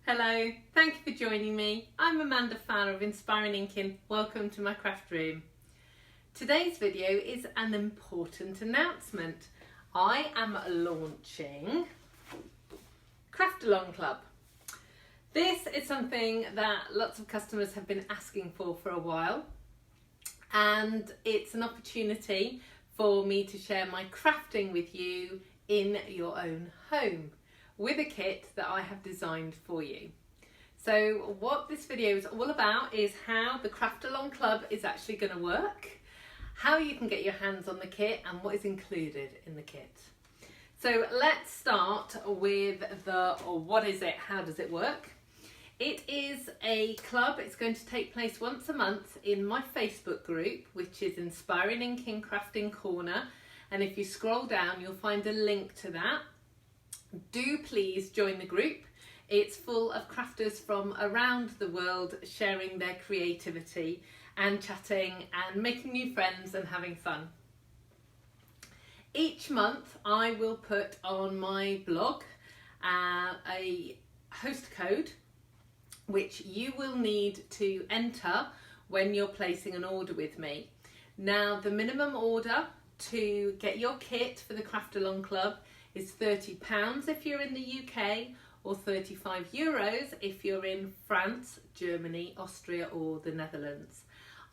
Hello, thank you for joining me. I'm Amanda, founder of Inspiring Inkin. Welcome to my craft room. Today's video is an important announcement. I am launching Craftalong Club. This is something that lots of customers have been asking for a while, and it's an opportunity for me to share my crafting with you in your own home with a kit that I have designed for you. So what this video is all about is how the Craftalong Club is actually going to work, how you can get your hands on the kit and what is included in the kit. So let's start with what is it, how does it work? It is a club. It's going to take place once a month in my Facebook group, which is Inspiring Inkin Crafting Corner, and if you scroll down you'll find a link to that. Do please join the group. It's full of crafters from around the world sharing their creativity and chatting and making new friends and having fun. Each month I will put on my blog a host code which you will need to enter when you're placing an order with me. Now, the minimum order to get your kit for the Craftalong Club is £30 if you're in the UK, or €35 if you're in France, Germany, Austria or the Netherlands.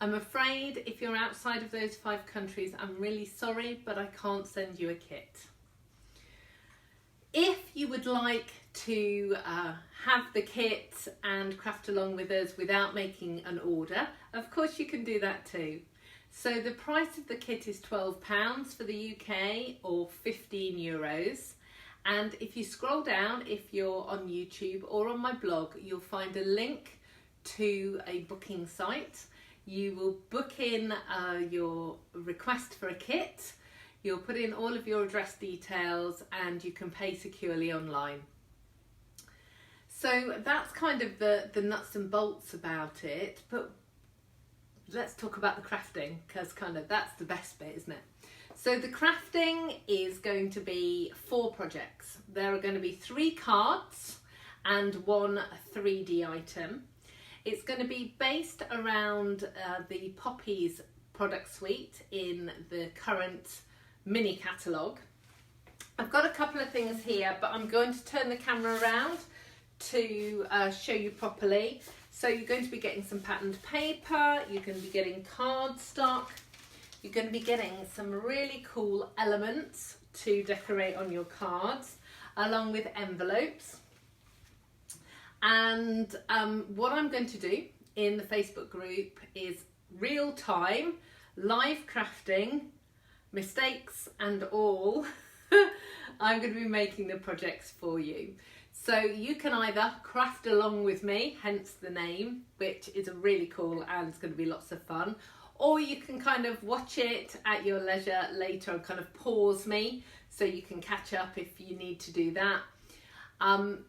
I'm afraid if you're outside of those 5 countries, I'm really sorry, but I can't send you a kit. If you would like to have the kit and craft along with us without making an order, of course you can do that too. So the price of the kit is £12 for the UK, or €15. And if you scroll down, if you're on YouTube or on my blog, you'll find a link to a booking site. You will book in your request for a kit. You'll put in all of your address details and you can pay securely online. So that's kind of the nuts and bolts about it, but let's talk about the crafting, because kind of that's the best bit, isn't it? So the crafting is going to be 4 projects. There are going to be 3 cards and 1 3D item. It's going to be based around the Poppies product suite in the current mini catalogue. I've got a couple of things here, but I'm going to turn the camera around to show you properly. So you're going to be getting some patterned paper, you're going to be getting cardstock, you're going to be getting some really cool elements to decorate on your cards, along with envelopes. And what I'm going to do in the Facebook group is real time, live crafting, mistakes and all. I'm going to be making the projects for you. So you can either craft along with me, hence the name, which is really cool and it's going to be lots of fun, or you can kind of watch it at your leisure later and kind of pause me so you can catch up if you need to do that.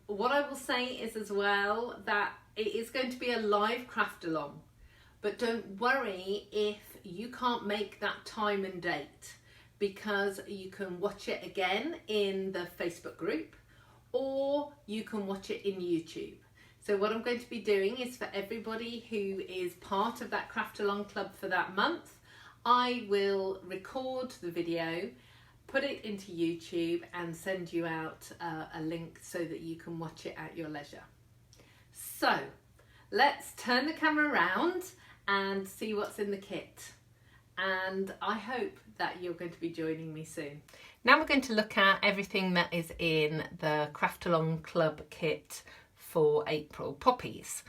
What I will say is as well that it is going to be a live craft along, but don't worry if you can't make that time and date, because you can watch it again in the Facebook group, or you can watch it in YouTube. So what I'm going to be doing is, for everybody who is part of that Craftalong Club for that month, I will record the video, put it into YouTube and send you out a link so that you can watch it at your leisure. So let's turn the camera around and see what's in the kit. And I hope that you're going to be joining me soon. Now we're going to look at everything that is in the Craftalong Club kit for April Poppies.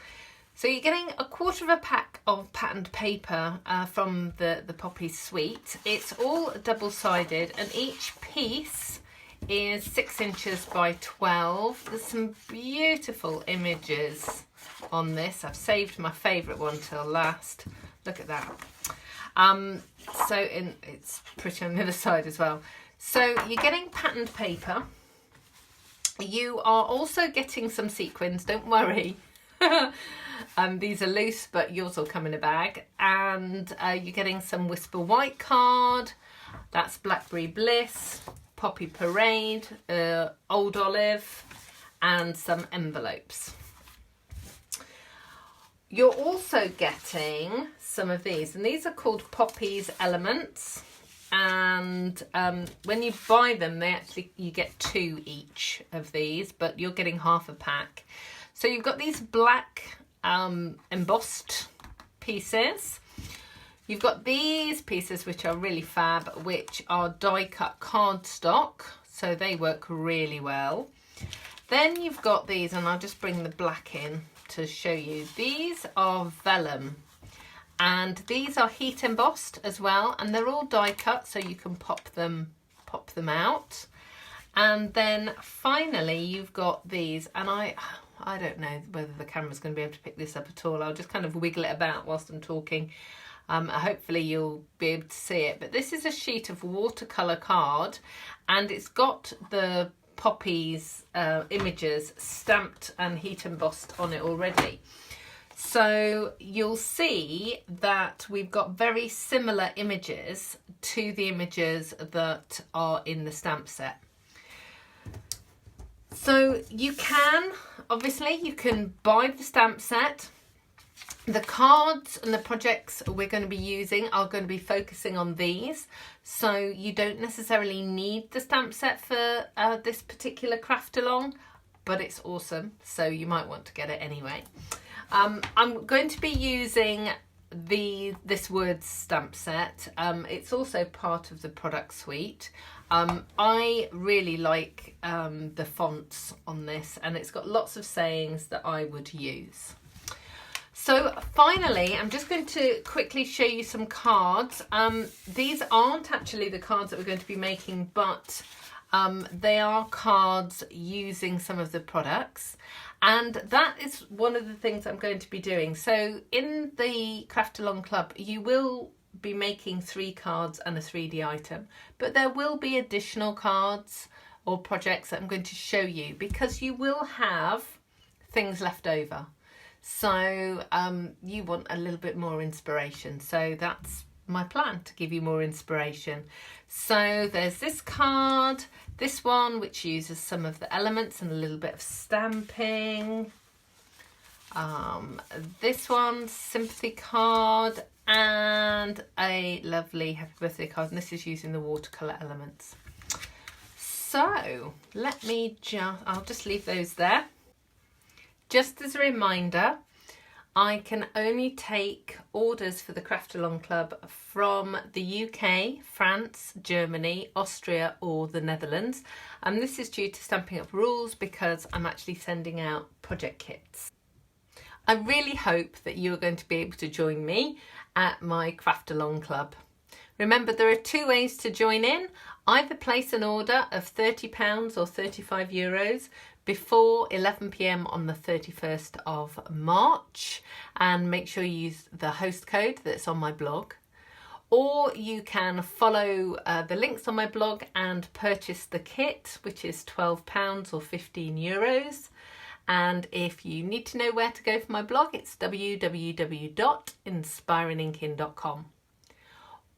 So you're getting a quarter of a pack of patterned paper from the Poppies suite. It's all double-sided and each piece is 6 inches by 12. There's some beautiful images on this. I've saved my favourite one till last. Look at that. It's pretty on the other side as well. So you're getting patterned paper. You are also getting some sequins, don't worry. These are loose, but yours will come in a bag. And you're getting some Whisper White card. That's Blackberry Bliss, Poppy Parade, Old Olive, and some envelopes. you're also getting some of these, and these are called Poppy's Elements. And when you buy them, you get 2 each of these, but you're getting half a pack. So you've got these black embossed pieces. You've got these pieces which are really fab, which are die cut cardstock, so they work really well. Then you've got these, and I'll just bring the black in to show you. These are vellum. And these are heat embossed as well, and they're all die cut, so you can pop them out. And then finally you've got these, and I don't know whether the camera's going to be able to pick this up at all. I'll just kind of wiggle it about whilst I'm talking. Hopefully you'll be able to see it. But this is a sheet of watercolour card, and it's got the Poppy's images stamped and heat embossed on it already. So you'll see that we've got very similar images to the images that are in the stamp set. So you can buy the stamp set. The cards and the projects we're going to be using are going to be focusing on these. So you don't necessarily need the stamp set for this particular craft along, but it's awesome. So you might want to get it anyway. I'm going to be using this words stamp set. It's also part of the product suite. I really like the fonts on this, and it's got lots of sayings that I would use. So finally, I'm just going to quickly show you some cards. These aren't actually the cards that we're going to be making, but they are cards using some of the products. And that is one of the things I'm going to be doing. So in the Craft Along Club, you will be making 3 cards and a 3D item, but there will be additional cards or projects that I'm going to show you, because you will have things left over. So you want a little bit more inspiration. So that's my plan, to give you more inspiration. So there's this card, this one which uses some of the elements and a little bit of stamping. This one, sympathy card, and a lovely happy birthday card, and this is using the watercolour elements. So I'll just leave those there. Just as a reminder, I can only take orders for the Craft Along Club from the UK, France, Germany, Austria or the Netherlands. And this is due to Stampin' Up rules, because I'm actually sending out project kits. I really hope that you are going to be able to join me at my Craft Along Club. Remember, there are 2 ways to join in. Either place an order of £30 or €35 before 11 p.m. on the 31st of March, and make sure you use the host code that's on my blog. Or you can follow the links on my blog and purchase the kit, which is £12 or €15. And if you need to know where to go for my blog, it's www.inspiringinkin.com.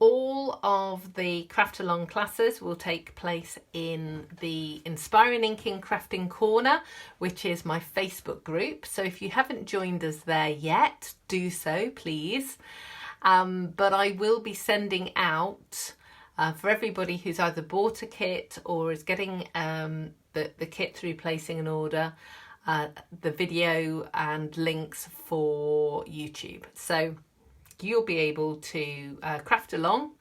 All of the Craft Along classes will take place in the Inspiring Inkin Crafting Corner, which is my Facebook group. So if you haven't joined us there yet, do so, please. But I will be sending out for everybody who's either bought a kit or is getting the kit through placing an order, the video and links for YouTube. So you'll be able to craft along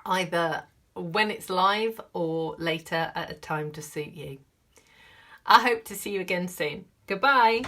either when it's live or later at a time to suit you. I hope to see you again soon. Goodbye.